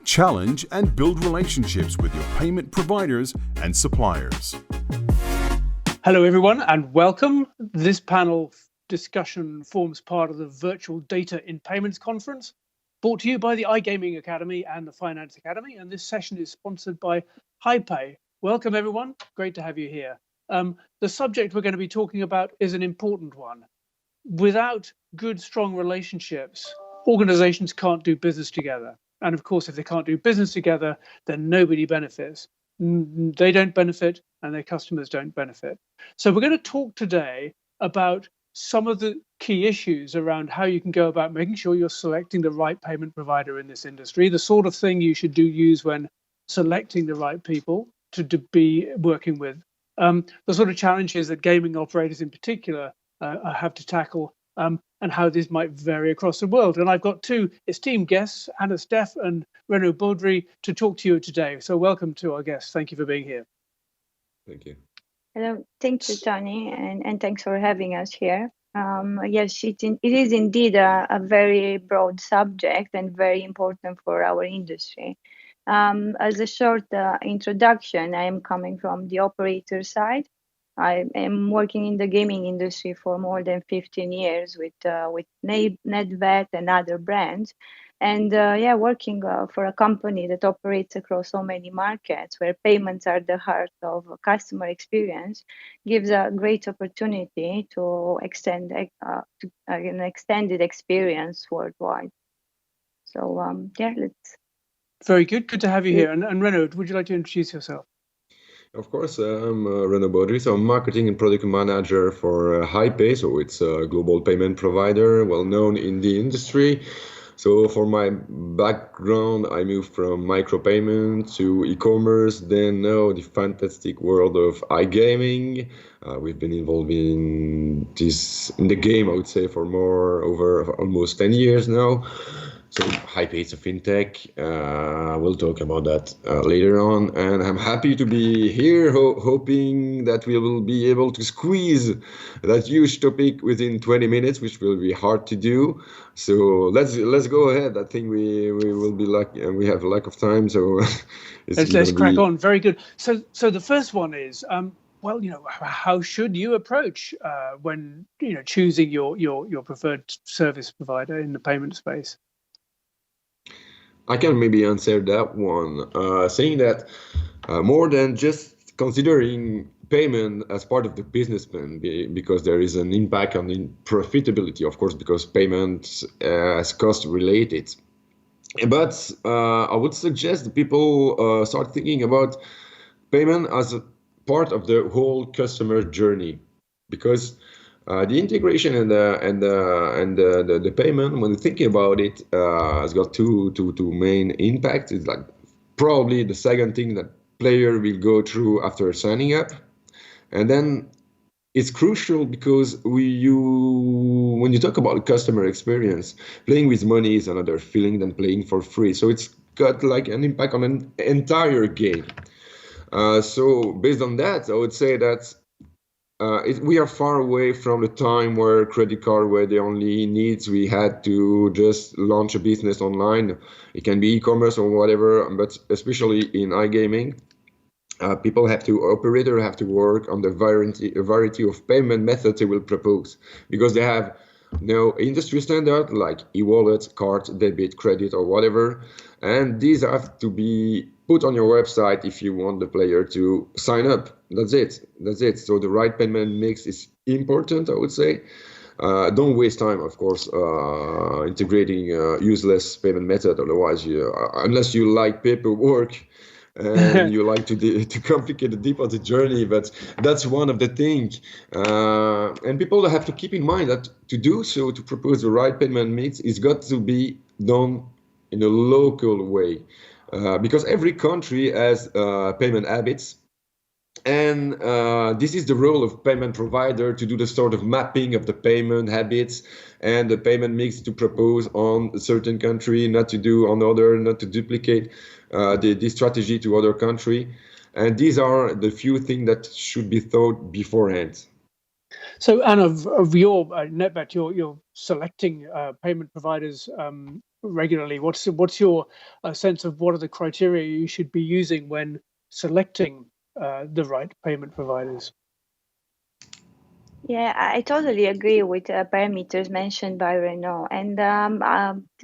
challenge and build relationships with your payment providers and suppliers. Hello everyone and welcome. This panel discussion forms part of the Virtual Data in Payments Conference, brought to you by the iGaming Academy and the Finance Academy, and this session is sponsored by HiPay. Welcome everyone, great to have you here. The subject we're going to be talking about is an important one. Without good, strong relationships, organizations can't do business together. And of course, if they can't do business together, then nobody benefits. They don't benefit and their customers don't benefit. So we're going to talk today about some of the key issues around how you can go about making sure you're selecting the right payment provider in this industry, the sort of thing you should use when selecting the right people to be working with, the sort of challenges that gaming operators in particular have to tackle, and how these might vary across the world. And I've got two esteemed guests, Stef and Renaud Baudry, to talk to you today. So welcome to our guests. Thank you for being here. Thank you. Hello, thank you, Tony, and thanks for having us here. Yes, it is indeed a very broad subject and very important for our industry. As a short introduction, I am coming from the operator side. I am working in the gaming industry for more than 15 years with Netbet and other brands. And working for a company that operates across so many markets where payments are the heart of customer experience gives a great opportunity to extend an extended experience worldwide. So let's. Very good. Good to have you here. And Renaud, would you like to introduce yourself? Of course, I'm Renaud Baudry, so I'm marketing and product manager for HiPay. So it's a global payment provider, well known in the industry. So for my background, I moved from micropayment to e-commerce, then now the fantastic world of iGaming. We've been involved in the game, I would say, for over almost 10 years now. So HiPay is a fintech. We'll talk about that later on. And I'm happy to be here, hoping that we will be able to squeeze that huge topic within 20 minutes, which will be hard to do. So let's go ahead. I think we will be lucky, and we have a lack of time. So let's crack on. Very good. So the first one is, how should you approach when choosing your preferred service provider in the payment space? I can maybe answer that one, saying that more than just considering payment as part of the business plan, because there is an impact on the profitability, of course, because payment is cost related. But I would suggest that people start thinking about payment as a part of the whole customer journey, because the integration and the payment, when thinking about it, has got two main impacts. It's like probably the second thing that player will go through after signing up, and then it's crucial because when you talk about customer experience, playing with money is another feeling than playing for free. So it's got like an impact on an entire game. So based on that, I would say that. We are far away from the time where credit card were the only needs. We had to just launch a business online. It can be e-commerce or whatever, but especially in iGaming, operators have to work on the variety of payment methods they will propose, because they have no industry standard like e-wallet, card, debit, credit, or whatever. And these have to be put on your website if you want the player to sign up. That's it. So the right payment mix is important, I would say. Don't waste time, of course, integrating useless payment method. Otherwise, unless you like paperwork and you like to complicate the deposit journey, but that's one of the things. And people have to keep in mind that to do so, to propose the right payment mix, it's got to be done in a local way, because every country has payment habits. And this is the role of payment provider to do the sort of mapping of the payment habits and the payment mix to propose on a certain country, not to do on other, not to duplicate the strategy to other country. And these are the few things that should be thought beforehand. So, Anna, of your Netbet, you're selecting payment providers regularly. What's your sense of what are the criteria you should be using when selecting the right payment providers? Yeah, I totally agree with parameters mentioned by Renaud, and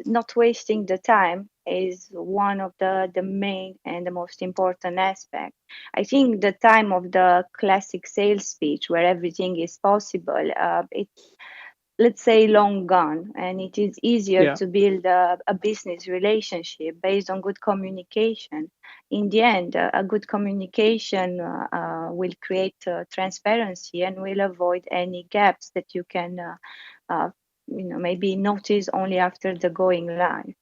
not wasting the time is one of the main and the most important aspect. I think the time of the classic sales speech where everything is possible, it's, let's say, long gone, and it is easier to build a business relationship based on good communication. In the end, a good communication will create transparency and will avoid any gaps that you can maybe notice only after the going live.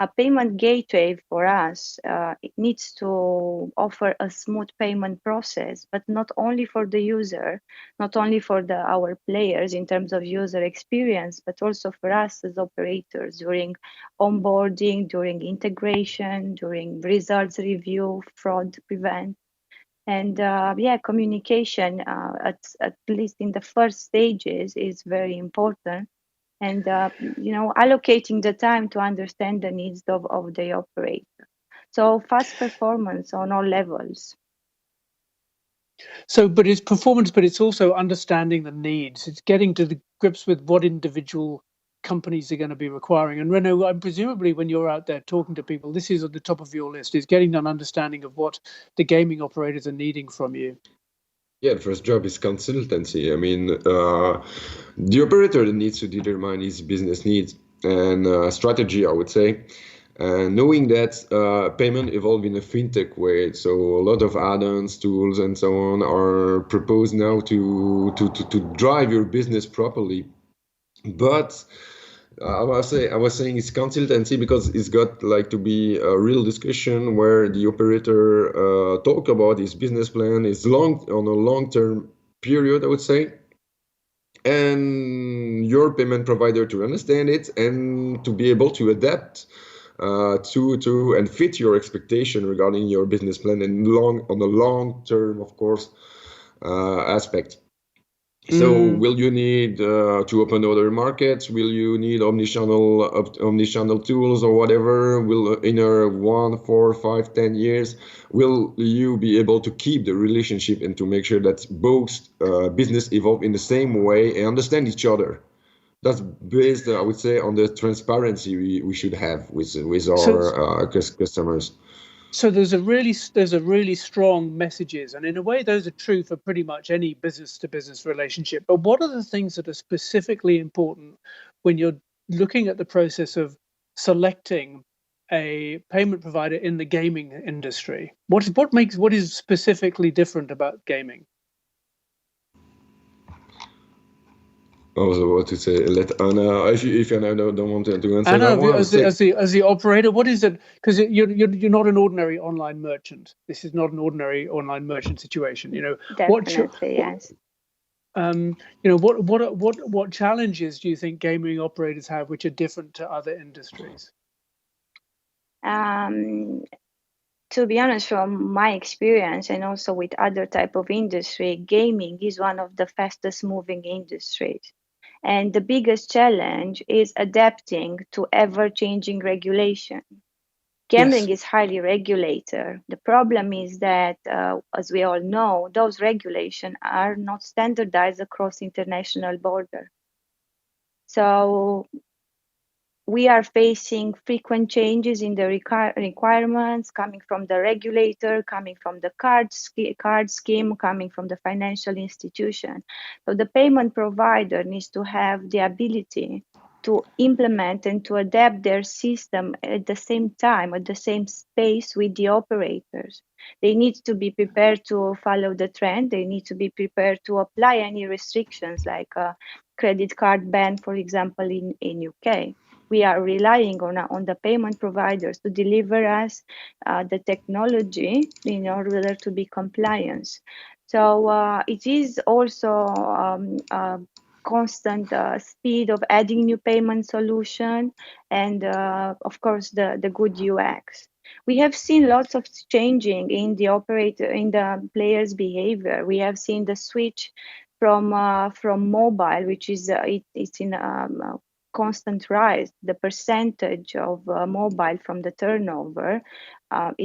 A payment gateway for us, it needs to offer a smooth payment process, but not only for the user, not only for our players in terms of user experience, but also for us as operators during onboarding, during integration, during results review, fraud prevent. And communication, at least in the first stages, is very important, and allocating the time to understand the needs of the operator. So fast performance on all levels. So, but it's performance, but it's also understanding the needs. It's getting to the grips with what individual companies are going to be requiring. And Renaud, presumably when you're out there talking to people, this is at the top of your list, is getting an understanding of what the gaming operators are needing from you. Yeah, the first job is consultancy. I mean, the operator needs to determine his business needs and strategy, I would say. And knowing that payment evolve in a fintech way, so a lot of add-ons, tools, and so on are proposed now to drive your business properly. But I was saying it's consultancy because it's got like to be a real discussion where the operator talk about his business plan is on a long-term period, I would say, and your payment provider to understand it and to be able to adapt to and fit your expectation regarding your business plan and on a long term, of course, aspect. So will you need to open other markets? Will you need omnichannel tools or whatever? Will in 1, 4, 5, 10 years, will you be able to keep the relationship and to make sure that both business evolve in the same way and understand each other? That's based, I would say, on the transparency we should have with our customers. So there's a really strong messages, and in a way those are true for pretty much any business to business relationship. But what are the things that are specifically important when you're looking at the process of selecting a payment provider in the gaming industry? What is specifically different about gaming? I was about to say, let Anna, if you don't want to answer Anna, that one. as the operator, what is it? Because you're not an ordinary online merchant. This is not an ordinary online merchant situation. Definitely, yes. What challenges do you think gaming operators have which are different to other industries? To be honest, from my experience and also with other type of industry, gaming is one of the fastest moving industries. And the biggest challenge is adapting to ever-changing regulation. Gambling is highly regulated. The problem is that, as we all know, those regulations are not standardized across international borders. So we are facing frequent changes in the requirements coming from the regulator, coming from the card scheme, coming from the financial institution. So the payment provider needs to have the ability to implement and to adapt their system at the same time, at the same space with the operators. They need to be prepared to follow the trend. They need to be prepared to apply any restrictions like a credit card ban, for example, in UK. We are relying on the payment providers to deliver us the technology in order to be compliant. So it is also constant speed of adding new payment solution and of course the good UX. We have seen lots of changing in the players' behavior. We have seen the switch from mobile, which is it's in constant rise. The percentage of mobile from the turnover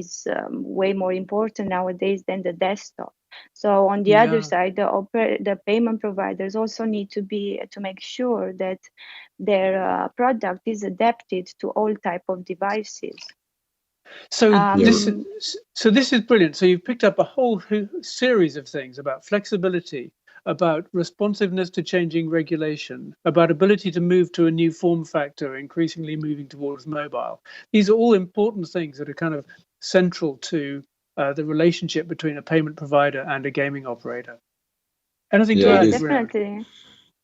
is way more important nowadays than the desktop. So on the other side, the payment providers also need to make sure that their product is adapted to all type of devices. So this is brilliant. So you've picked up a whole series of things about flexibility, about responsiveness to changing regulation, about ability to move to a new form factor, increasingly moving towards mobile. These are all important things that are kind of central to the relationship between a payment provider and a gaming operator. Anything to add? Definitely.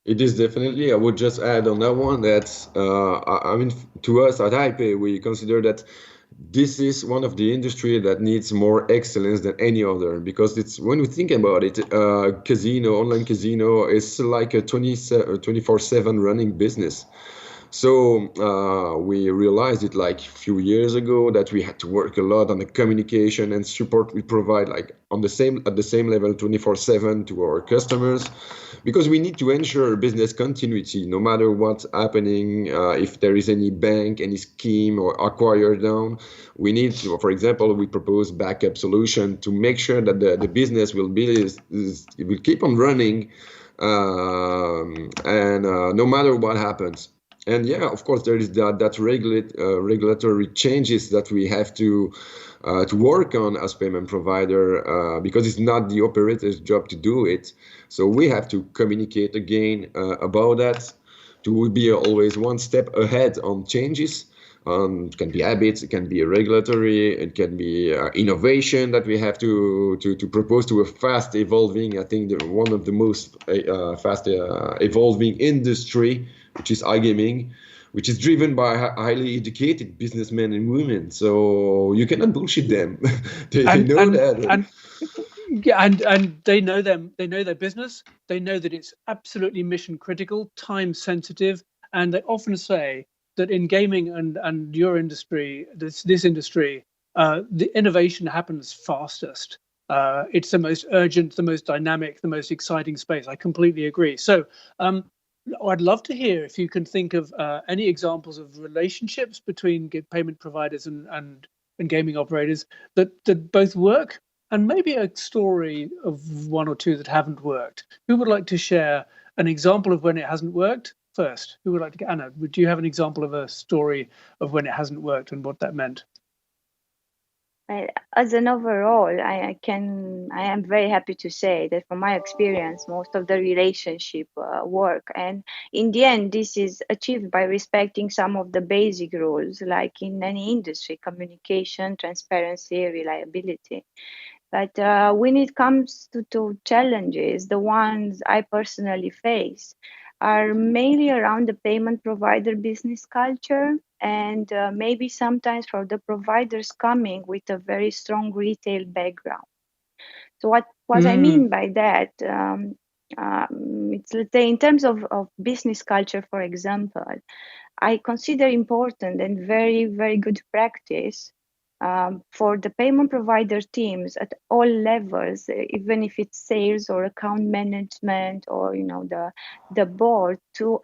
It is definitely. I would just add on that one that I mean, to us at HiPay, we consider that this is one of the industry that needs more excellence than any other, because it's, when we think about it, online casino is like a 24/7 running business. So we realized it like a few years ago that we had to work a lot on the communication and support we provide, like at the same level 24/7 to our customers, because we need to ensure business continuity no matter what's happening. If there is any bank, any scheme or acquire down, we need to, for example, we propose backup solution to make sure that the business will keep on running and no matter what happens. And yeah, of course, there is that regulatory changes that we have to work on as payment provider, because it's not the operator's job to do it. So we have to communicate again about that, to be always one step ahead on changes. It can be habits, it can be regulatory, it can be innovation that we have to propose to a fast evolving, I think one of the most fast evolving industry, which is iGaming, which is driven by highly educated businessmen and women. So you cannot bullshit them. they know that. And they know them. They know their business. They know that it's absolutely mission critical, time sensitive, and they often say that in gaming and your industry, this industry, the innovation happens fastest. It's the most urgent, the most dynamic, the most exciting space. I completely agree. So I'd love to hear if you can think of any examples of relationships between payment providers and gaming operators that both work, and maybe a story of one or two that haven't worked. Who would like to share an example of when it hasn't worked first? Who would like to get? Anna, would you have an example of a story of when it hasn't worked and what that meant? As an overall, I am very happy to say that from my experience, most of the relationship work, and in the end, this is achieved by respecting some of the basic rules, like in any industry: communication, transparency, reliability. But when it comes to challenges, the ones I personally face are mainly around the payment provider business culture, and maybe sometimes for the providers coming with a very strong retail background. So what I mean by that, it's, let's say, in terms of business culture, for example, I consider important and very, very good practice for the payment provider teams at all levels, even if it's sales or account management or the board, to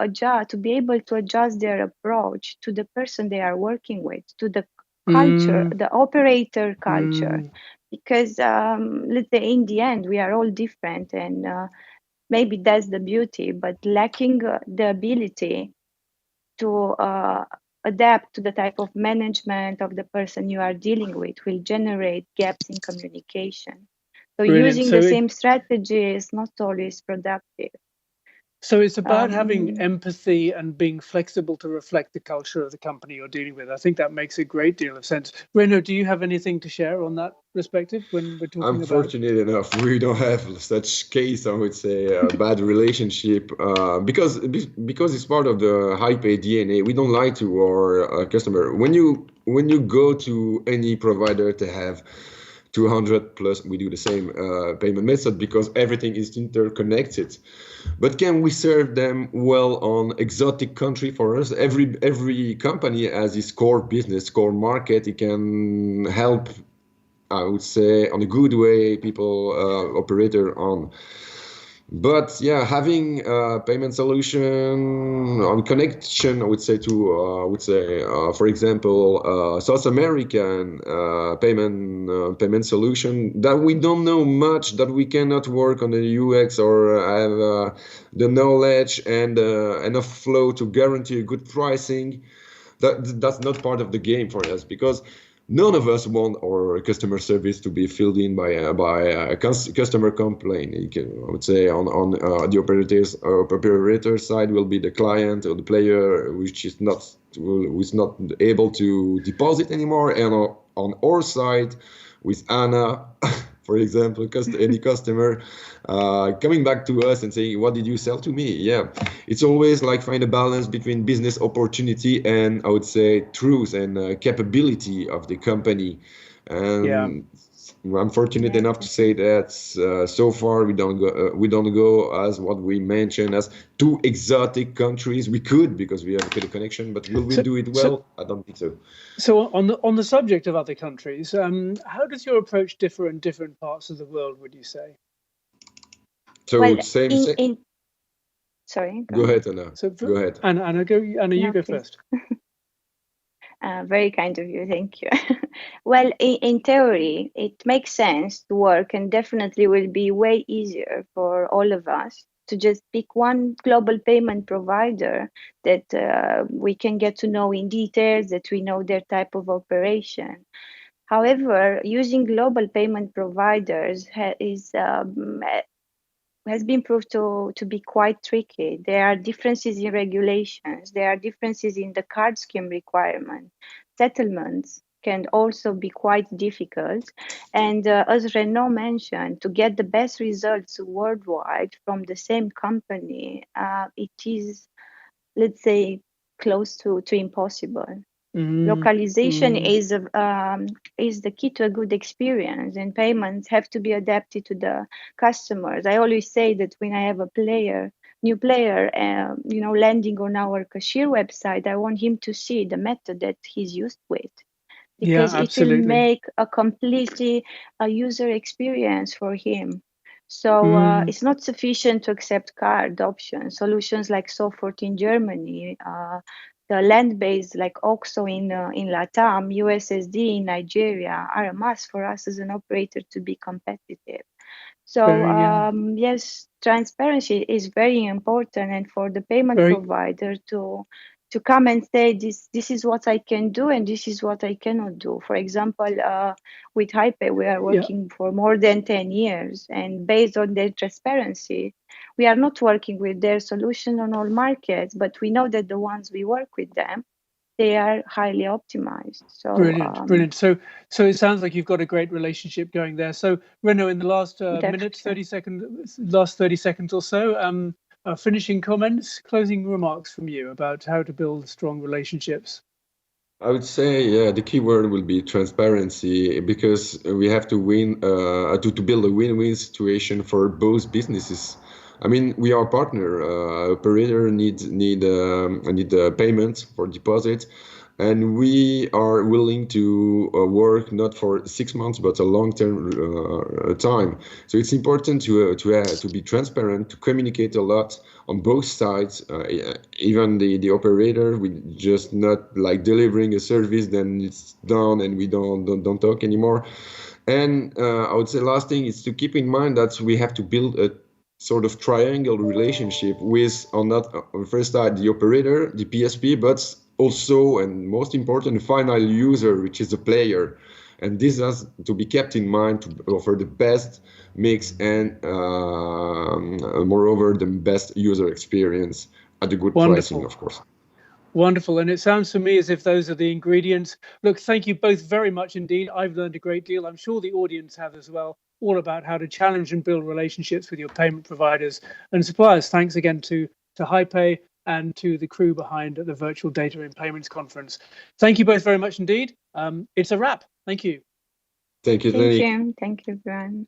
be able to adjust their approach to the person they are working with, to the culture, the operator culture, because let's say in the end we are all different, and maybe that's the beauty, but lacking the ability to adapt to the type of management of the person you are dealing with will generate gaps in communication. So Brilliant. using the same strategy is not always productive. So it's about having empathy and being flexible to reflect the culture of the company you're dealing with. I think that makes a great deal of sense. Renaud, do you have anything to share on that perspective when we're talking about? I'm fortunate enough we don't have such case, I would say, a bad relationship, because it's part of the HiPay DNA. We don't lie to our customer. When you go to any provider to have 200 plus, we do the same payment method because everything is interconnected. But can we serve them well on exotic country? For us, every company has its core business, core market. It can help, I would say, on a good way, people operator on. But yeah, having a payment solution on connection, I would say for example, South American payment solution that we don't know much, that we cannot work on the UX or have the knowledge and enough flow to guarantee a good pricing. That's not part of the game for us, because none of us want our customer service to be filled in by a customer complaint. I would say on the operator side will be the client or the player who is not able to deposit anymore, and on our side with Anna, for example, any customer coming back to us and saying, "What did you sell to me?" Yeah, it's always like find a balance between business opportunity and, I would say, truth and capability of the company. And I'm fortunate enough to say that so far we don't go as what we mentioned as two exotic countries. We could, because we have a good connection, but will we do it well? I don't think so. So on the subject of other countries, how does your approach differ in different parts of the world, would you say? So well, same. Sorry. Go ahead, Anna. Go ahead. Anna, you go first. Very kind of you, thank you. Well, in theory, it makes sense to work, and definitely will be way easier for all of us to just pick one global payment provider that we can get to know in details, that we know their type of operation. However, using global payment providers has been proved to be quite tricky. There are differences in regulations. There are differences in the card scheme requirement. Settlements can also be quite difficult. And as Renaud mentioned, to get the best results worldwide from the same company, it is, let's say, close to impossible. Localization is the key to a good experience, and payments have to be adapted to the customers. I always say that when I have a new player, landing on our cashier website, I want him to see the method that he's used with, because it will make a completely user experience for him. So it's not sufficient to accept card options. Solutions like Sofort in Germany, the land-based like OXO in LATAM, USSD in Nigeria are a must for us as an operator to be competitive. So yes, transparency is very important, and for the payment provider to come and say this is what I can do and this is what I cannot do. For example, with HiPay, we are working for more than 10 years, and based on their transparency, we are not working with their solution on all markets, but we know that the ones we work with them, they are highly optimized. So brilliant. So it sounds like you've got a great relationship going there. So Renaud, in the last minute, 30 seconds or so, finishing comments, closing remarks from you about how to build strong relationships. I would say, the key word will be transparency, because we have to win to build a win-win situation for both businesses. I mean, we are partner. Operator need payment for deposit, and we are willing to work not for 6 months but a long-term time. So it's important to be transparent, to communicate a lot on both sides. Even the operator, we just not like delivering a service, then it's done and we don't talk anymore. And I would say last thing is to keep in mind that we have to build a sort of triangle relationship with, on the first side, the operator, the PSP, but also, and most important, the final user, which is the player. And this has to be kept in mind to offer the best mix and moreover the best user experience at a good pricing, of course. Wonderful. And it sounds to me as if those are the ingredients. Look, thank you both very much indeed. I've learned a great deal. I'm sure the audience have as well, all about how to challenge and build relationships with your payment providers and suppliers. Thanks again to HiPay and to the crew behind the Virtual Data in Payments Conference. Thank you both very much indeed. It's a wrap. Thank you. Thank you, Lenny. Thank you, Brian.